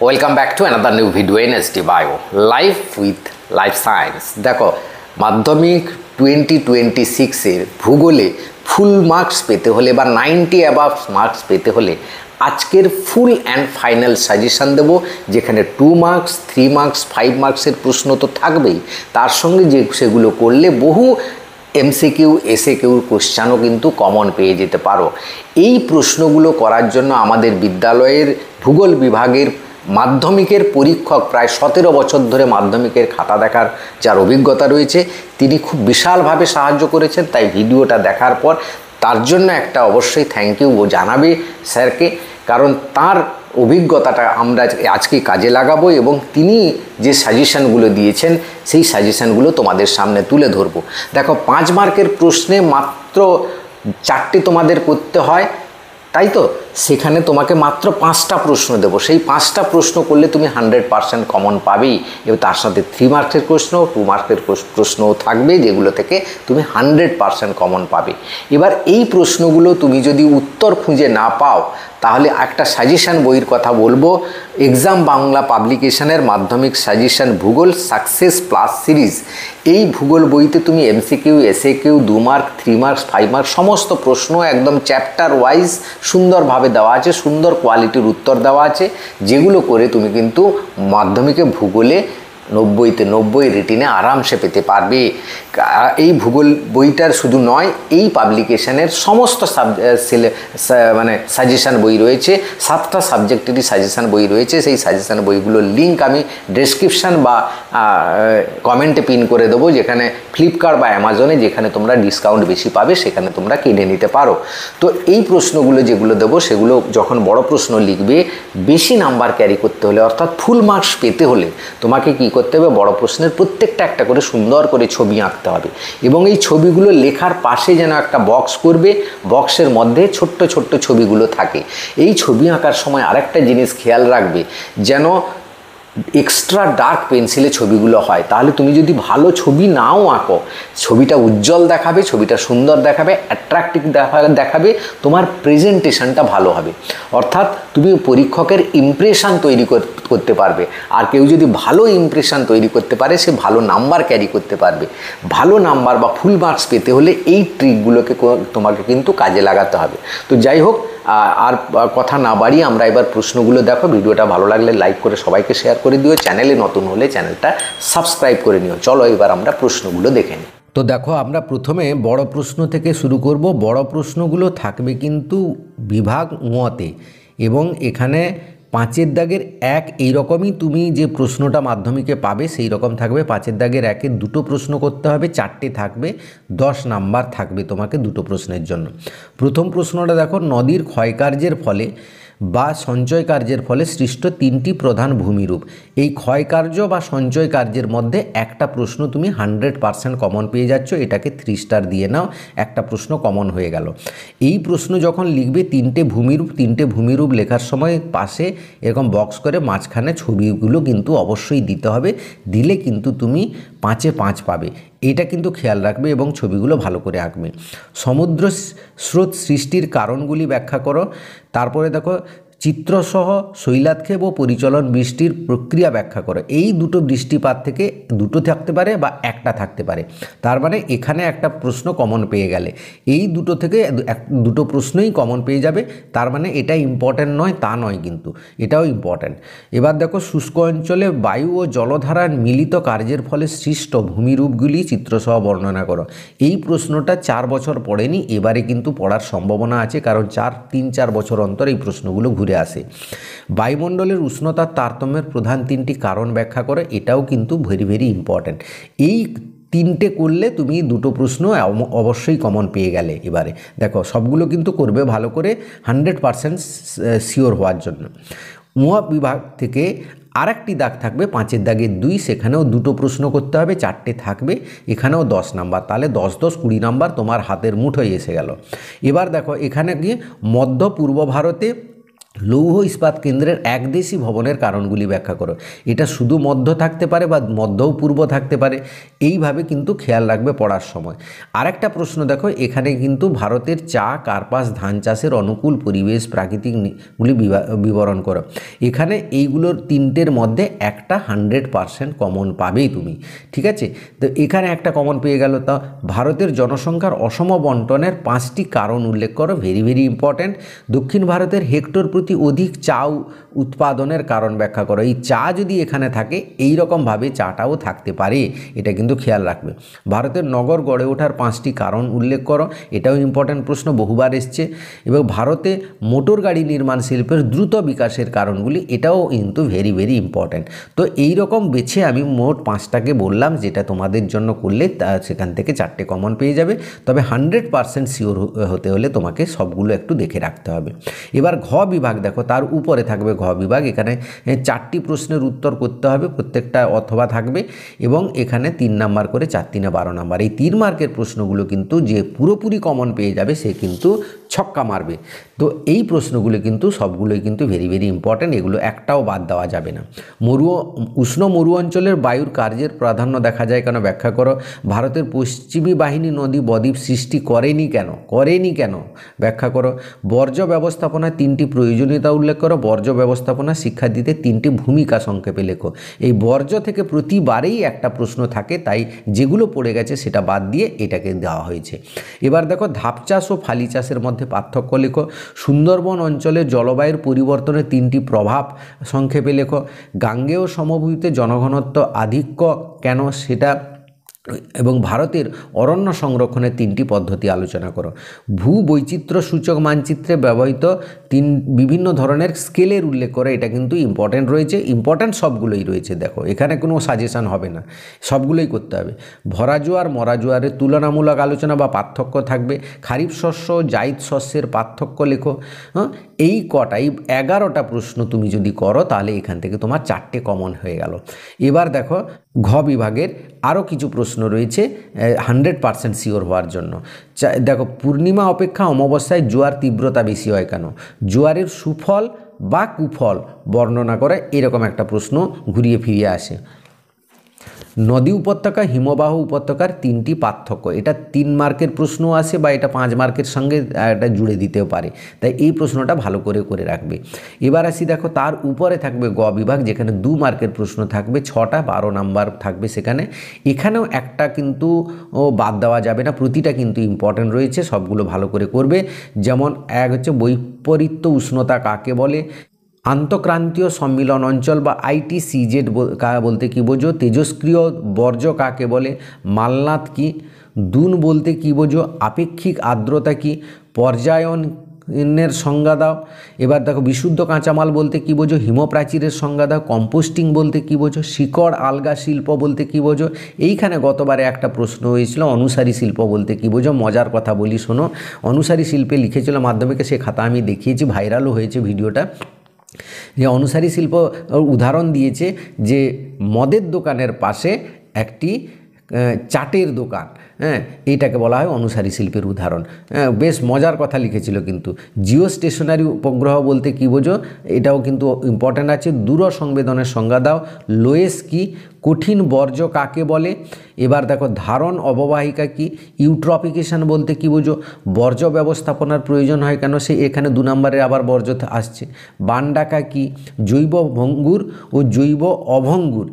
Welcome back to another new video in ST bio life with life science. দেখো, মাধ্যমিক 2026-এর ভূগোলে full marks পেতে হলে বা 90 অ্যাবাভ মার্কস পেতে হলে আজকের ফুল অ্যান্ড ফাইনাল সাজেশান দেবো, যেখানে 2 মার্কস 3 মার্কস 5 মার্কসের প্রশ্ন তো থাকবেই, তার সঙ্গে যে সেগুলো করলে বহু এমসিকিউ এসএকিউর কোশ্চানও কিন্তু কমন পেয়ে যেতে পারো। এই প্রশ্নগুলো করার জন্য আমাদের বিদ্যালয়ের ভূগোল বিভাগের মাধ্যমিকের পরীক্ষক প্রায় 17 বছর ধরে মাধ্যমিকের খাতা দেখার যার অভিজ্ঞতা রয়েছে, তিনি খুব বিশালভাবে সাহায্য করেছেন। তাই ভিডিওটা দেখার পর তার জন্য একটা অবশ্যই থ্যাংক ইউ জানাবে স্যারকে, কারণ তার অভিজ্ঞতাটা আমরা আজকে কাজে লাগাবো এবং তিনি যে সাজেশানগুলো দিয়েছেন সেই সাজেশানগুলো তোমাদের সামনে তুলে ধরবো। দেখো, 5 মার্কের প্রশ্নে মাত্র 4টে তোমাদের করতে হয়, তাই তো? সেখানে তোমাকে মাত্র 5টা প্রশ্ন দেবো। সেই 5টা প্রশ্ন করলে তুমি 100% কমন পাবেই, এবং তার সাথে 3 মার্কের প্রশ্ন 2 মার্কের প্রশ্নও থাকবে, যেগুলো থেকে তুমি 100% কমন পাবে। এবার এই প্রশ্নগুলো তুমি যদি উত্তর খুঁজে না পাও, তাহলে একটা সাজেশান বইয়ের কথা বলবো, এক্সাম বাংলা পাবলিকেশনের মাধ্যমিক সাজেশান ভূগোল সাকসেস প্লাস সিরিজ। এই ভূগোল বইতে তুমি MCQ SAQ 2 mark 3 marks 5 mark সমস্ত প্রশ্ন একদম চ্যাপ্টার ওয়াইজ সুন্দরভাবে দেওয়া আছে, সুন্দর কোয়ালিটির উত্তর দেওয়া আছে, যেগুলো করে তুমি কিন্তু মাধ্যমিকে ভূগোলে 90তে 90 রিটিনে আরামসে পেতে পারবে। এই বইটার শুধু নয়, এই পাবলিকেশনের সমস্ত সাজেশান বই রয়েছে, 7টা সাবজেক্টেরই সাজেশান বই রয়েছে। সেই সাজেশান বইগুলোর লিঙ্ক আমি ডেসক্রিপশান বা কমেন্টে পিন করে দেবো, যেখানে ফ্লিপকার্ট বা অ্যামাজনে যেখানে তোমরা ডিসকাউন্ট বেশি পাবে সেখানে তোমরা কিনে নিতে পারো। তো এই প্রশ্নগুলো যেগুলো দেবো, সেগুলো যখন বড় প্রশ্ন লিখবে, বেশি নাম্বার ক্যারি করতে হলে অর্থাৎ ফুল মার্কস পেতে হলে তোমাকে কী করতে হবে, বড় প্রশ্নের প্রত্যেকটা একটা করে সুন্দর করে ছবি আঁকতে হবে, এবং এই ছবিগুলো লেখার পাশে যেন একটা বক্স করবে, বক্সের মধ্যে ছোট্ট ছোট্ট ছবিগুলো থাকে। এই ছবি আঁকার সময় আরেকটা জিনিস খেয়াল রাখবে, যেন এক্সট্রা ডার্ক পেন্সিলে ছবিগুলো হয়। তাহলে তুমি যদি ভালো ছবি নাও আঁকো, ছবিটা উজ্জ্বল দেখাবে, ছবিটা সুন্দর দেখাবে, অ্যাট্রাক্টিভ দেখাবে, তোমার প্রেজেন্টেশনটা ভালো হবে। অর্থাৎ তুমি পরীক্ষকের ইমপ্রেশন তৈরি করতে পারবে। আর কেউ যদি ভালো ইমপ্রেশন তৈরি করতে পারে, সে ভালো নাম্বার ক্যারি করতে পারবে। ভালো নাম্বার বা ফুল মার্কস পেতে হলে এই ট্রিকগুলোকে তোমাকে কিন্তু কাজে লাগাতে হবে। তো যাই হোক, আর কথা না বাড়িয়ে আমরা এবার প্রশ্নগুলো দেখো। ভিডিওটা ভালো লাগলে লাইক করে সবাইকে শেয়ার করে দিও, চ্যানেলে নতুন হলে চ্যানেলটা সাবস্ক্রাইব করে নিও। চলো এবার আমরা প্রশ্নগুলো দেখে নিই। তো দেখো, আমরা প্রথমে বড় প্রশ্ন থেকে শুরু করব। বড় প্রশ্নগুলো থাকবে কিন্তু বিভাগ ঙতে, এবং এখানে 5-এর দাগের 1 এইরকমই তুমি যে প্রশ্নটা মাধ্যমিকে পাবে সেই রকম থাকবে। 5-এর দাগের 1-এর 2টো প্রশ্ন করতে হবে, 4টে থাকবে, 10 নাম্বার থাকবে তোমাকে 2টো প্রশ্নের জন্য। প্রথম প্রশ্নটা দেখো, নদীর ক্ষয়কার্যের ফলে বা সঞ্চয় কার্যের ফলে সৃষ্ট 3টি প্রধান ভূমিরূপ। এই ক্ষয়কার্য বা সঞ্চয় কার্যের মধ্যে একটা প্রশ্ন তুমি 100% কমন পেয়ে যাচ্ছ, এটাকে 3 স্টার দিয়ে নাও, একটা প্রশ্ন কমন হয়ে গেল। এই প্রশ্ন যখন লিখবে, 3টে ভূমিরূপ লেখার সময় পাশে এরকম বক্স করে মাঝখানে ছবিগুলো কিন্তু অবশ্যই দিতে হবে, দিলে কিন্তু তুমি 5-এ 5 পাবে। এটা কিন্তু খেয়াল রাখবে এবং ছবিগুলো ভালো করে আঁকবে। সমুদ্র স্রোত সৃষ্টির কারণগুলি ব্যাখ্যা করো। তারপরে দেখো, চিত্রসহ শৈলাক্ষেপ ও পরিচলন বৃষ্টির প্রক্রিয়া ব্যাখ্যা করো। এই দুটো বৃষ্টিপাত থেকে 2টো থাকতে পারে বা একটা থাকতে পারে, তার মানে এখানে একটা প্রশ্ন কমন পেয়ে গেলে এই 2টো থেকে 2টো প্রশ্নই কমন পেয়ে যাবে। তার মানে এটা ইম্পর্ট্যান্ট নয় তা নয়, কিন্তু এটাও ইম্পর্ট্যান্ট। এবার দেখো, শুষ্ক অঞ্চলে বায়ু ও জলধারার মিলিত কার্যের ফলে সৃষ্ট ভূমিরূপগুলি চিত্রসহ বর্ণনা করো। এই প্রশ্নটা 4 বছর পড়েনি, এবারে কিন্তু পড়ার সম্ভাবনা আছে, কারণ 3-4 বছর অন্তর এই প্রশ্নগুলো ঘুরে আসে। বায়ুমণ্ডলের উষ্ণতার তারতম্যের প্রধান 3টি কারণ ব্যাখ্যা করে, এটাও কিন্তু ভেরি ভেরি ইম্পর্ট্যান্ট। এই 3টে করলে তুমি 2টো প্রশ্ন অবশ্যই কমন পেয়ে গেলে। এবারে দেখো, সবগুলো কিন্তু করবে ভালো করে 100% শিওর হওয়ার জন্য। বিভাগ থেকে আরেকটি দাগ থাকবে, 5-এর দাগের 2, সেখানেও 2টো প্রশ্ন করতে হবে, 4টে থাকবে, এখানেও 10 নাম্বার, তাহলে 10-20 নাম্বার তোমার হাতের মুঠোয় এসে গেল। এবার দেখো, এখানে গিয়ে মধ্য পূর্ব ভারতে লৌহ ইস্পাত কেন্দ্রের একদেশী ভবনের কারণগুলি ব্যাখ্যা করো। এটা শুধু মধ্য থাকতে পারে বা মধ্যও পূর্ব থাকতে পারে, এইভাবে কিন্তু খেয়াল রাখবে পড়ার সময়। আরেকটা প্রশ্ন দেখো, এখানে কিন্তু ভারতের চা, কার্পাস, ধান চাষের অনুকূল পরিবেশ, প্রাকৃতিকগুলি বিবরণ করো। এখানে এইগুলোর তিনটের মধ্যে একটা 100% কমন পাবেই তুমি, ঠিক আছে। তো এখানে একটা কমন পেয়ে গেল। তা ভারতের জনসংখ্যার অসম বন্টনের 5টি কারণ উল্লেখ করো, ভেরি ভেরি ইম্পর্ট্যান্ট। দক্ষিণ ভারতের হেক্টর প্রতি অধিক চা উৎপাদনের কারণ ব্যাখ্যা করো। এই চা যদি এখানে থাকে, এই রকমভাবে চাটাও থাকতে পারে, এটা কিন্তু খেয়াল রাখবে। ভারতের নগর গড়ে ওঠার 5টি কারণ উল্লেখ করো, এটাও ইম্পর্ট্যান্ট প্রশ্ন, বহুবার এসছে। এবং ভারতে মোটর গাড়ি নির্মাণ শিল্পের দ্রুত বিকাশের কারণগুলি, এটাও কিন্তু ভেরি ভেরি ইম্পর্ট্যান্ট। তো এই রকম বেছে আমি মোট 5টাকে বললাম, যেটা তোমাদের জন্য করলে সেখান থেকে 4টে কমন পেয়ে যাবে। তবে 100% শিওর হতে হলে তোমাকে সবগুলো একটু দেখে রাখতে হবে। এবার ঘ বিভাগ দেখো, তার উপরে থাকবে ঘ বিভাগ। এখানে 4টি প্রশ্নের উত্তর করতে হবে, প্রত্যেকটা অথবা থাকবে, এবং এখানে 3 নাম্বার করে 4 3 12 নাম্বার। এই 3 মার্কের প্রশ্নগুলো কিন্তু যে পুরোপুরি কমন পেয়ে যাবে সে কিন্তু ছক্কা মারবে। তো এই প্রশ্নগুলো কিন্তু সবগুলোই কিন্তু ভেরি ভেরি ইম্পর্ট্যান্ট, এগুলো একটাও বাদ দেওয়া যাবে না। উষ্ণ মরু অঞ্চলের বায়ুর কার্যের প্রাধান্য দেখা যায় কেন ব্যাখ্যা করো। ভারতের পশ্চিমী বাহিনী নদী বদ্বীপ সৃষ্টি করেনি কেন ব্যাখ্যা করো। বর্জ্য ব্যবস্থাপনায় 3টি প্রয়োজনীয়তা উল্লেখ করো। বর্জ্য ব্যবস্থাপনা শিক্ষা দিতে 3টি ভূমিকা সংক্ষেপে লেখো। এই বর্জ্য থেকে প্রতিবারেই একটা প্রশ্ন থাকে, তাই যেগুলো পড়ে গেছে সেটা বাদ দিয়ে এটাকে দেওয়া হয়েছে। এবার দেখো, ধাপ চাষ ও ফালি চাষের মধ্যে পার্থক্য লেখো। সুন্দরবন অঞ্চলের জলবায়ুর পরিবর্তনের 3টি প্রভাব সংক্ষেপে লেখো। গাঙ্গেয় সমভূমিতে জনঘনত্ব আধিক্য কেন সেটা, এবং ভারতের অরণ্য সংরক্ষণের 3টি পদ্ধতি আলোচনা করো। ভূ বৈচিত্র্য সূচক মানচিত্রে ব্যবহৃত বিভিন্ন ধরনের স্কেলের উল্লেখ করে, এটা কিন্তু ইম্পর্ট্যান্ট রয়েছে, ইম্পর্ট্যান্ট সবগুলোই রয়েছে। দেখো এখানে কোনো সাজেশান হবে না, সবগুলোই করতে হবে। ভরা জোয়ার মরা জোয়ারের তুলনামূলক আলোচনা বা পার্থক্য থাকবে। খারিফ শস্য জাইদ শস্যের পার্থক্য লেখো। এই 11টা প্রশ্ন তুমি যদি করো, তাহলে এখান থেকে তোমার 4টে কমন হয়ে গেল। এবার দেখো, ঘ বিভাগের আরও কিছু প্রশ্ন রয়েছে 100% শিওর হওয়ার জন্য। দেখো, পূর্ণিমা অপেক্ষা অমাবস্যায় জোয়ার তীব্রতা বেশি হয় কেন? জোয়ারের সুফল বা কুফল বর্ণনা করে, এরকম একটা প্রশ্ন ঘুরিয়ে ফিরিয়ে আসে। নদী উপত্যকা হিমবাহ উপত্যকার 3টি পার্থক্য, এটা 3 মার্কের প্রশ্ন আসে, বা এটা 5 মার্কের সঙ্গে এটা জুড়ে দিতেও পারে, তাই এই প্রশ্নটা ভালো করে রাখবে। এবার আসি, দেখো তার উপরে থাকবে গ বিভাগ, যেখানে 2 মার্কের প্রশ্ন থাকবে, 6টা 12 নাম্বার থাকবে সেখানে। এখানেও একটা কিন্তু বাদ দেওয়া যাবে না, প্রতিটা কিন্তু ইম্পর্ট্যান্ট রয়েছে, সবগুলো ভালো করে করবে। যেমন এক হচ্ছে বৈপরীত্য উষ্ণতা কাকে বলে। আন্তঃক্রান্তীয় সম্মিলন অঞ্চল বা ITCZ বলতে কী বোঝো। তেজস্ক্রিয় বর্জ্য কাকে বলে। মালনাদ কি। দুন বলতে কী বোঝো। আপেক্ষিক আর্দ্রতা কি। পর্যায়নের সংজ্ঞা দাও। এবার দেখো, বিশুদ্ধ কাঁচামাল বলতে কী বোঝো। হিমপ্রাচীরের সংজ্ঞা দাও। কম্পোস্টিং বলতে কী বোঝো। শিকড় আলগা শিল্প বলতে কী বোঝো। এইখানে গতবারে একটা প্রশ্ন হয়েছিল, অনুসারী শিল্প বলতে কী বোঝো। মজার কথা বলি শোনো, অনুসারী শিল্পে লিখেছিল মাধ্যমিকে, সে খাতা আমি দেখিয়েছি, ভাইরালও হয়েছে ভিডিওটা। যে অনুসারী শিল্প উদাহরণ দিয়েছে যে মদের দোকানের পাশে একটি চাটের দোকান, এইটাকে বলা হয় অনুসারী শিল্পের উদাহরণ। বেশ মজার কথা লিখেছিল কিন্তু। জিও স্টেশনারি উপগ্রহ বলতে কী বোঝো, এটাও কিন্তু ইম্পর্ট্যান্ট আছে। দূর সংবেদনের সংজ্ঞা দাও। লোয়েস কি। কঠিন বর্জ্য কাকে বলে। এবার দেখো, ধারণ অববাহিকা কি। ইউট্রপিকেশন বলতে কী বোঝো। বর্জ্য ব্যবস্থাপনার প্রয়োজন হয় কেন, সে এখানে 2 নম্বরে আবার বর্জ্য আসছে। বানডাকা কি। জৈব ভঙ্গুর ও জৈব অভঙ্গুর,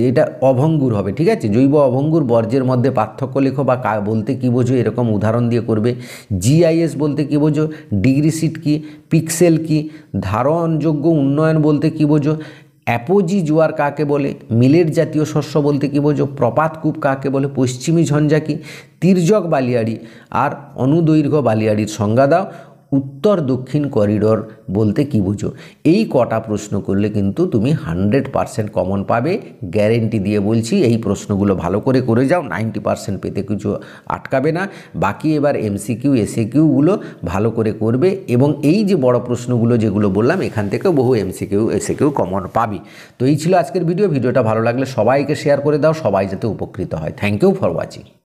এটা অভঙ্গুর হবে, ঠিক আছে। জৈব অভঙ্গুর বর্জ্যের মধ্যে পার্থক্য লেখো বা বলতে কী বোঝো, এরকম উদাহরণ দিয়ে করবে। GIS বলতে কী বোঝো। ডিগ্রি সিট কি। পিক্সেল কি। ধারণযোগ্য উন্নয়ন বলতে কী বোঝো। অ্যাপোজি জোয়ার কাকে বলে। মিলেট জাতীয় শস্য বলতে কী বোঝো। প্রপাতকূপ কাকে বলে। পশ্চিমী ঝঞ্ঝা কি। তির্যক বালিয়াড়ি আর অনুদৈর্ঘ্য বালিয়াড়ির সংজ্ঞা দাও। উত্তর দক্ষিণ করিডোর বলতে কী বোঝো। এই কটা প্রশ্ন করলে কিন্তু তুমি 100% কমন পাবে, গ্যারেন্টি দিয়ে বলছি। এই প্রশ্নগুলো ভালো করে যাও, 90% পেতে কিছু আটকাবে না। বাকি এবার MCQ SAQগুলো ভালো করে করবে, এবং এই যে বড় প্রশ্নগুলো যেগুলো বললাম, এখান থেকেও বহু MCQ SAQ কমন পাবি। তো এই ছিল আজকের ভিডিওটা ভালো লাগলে সবাইকে শেয়ার করে দাও, সবাই যাতে উপকৃত হয়। Thank you for watching.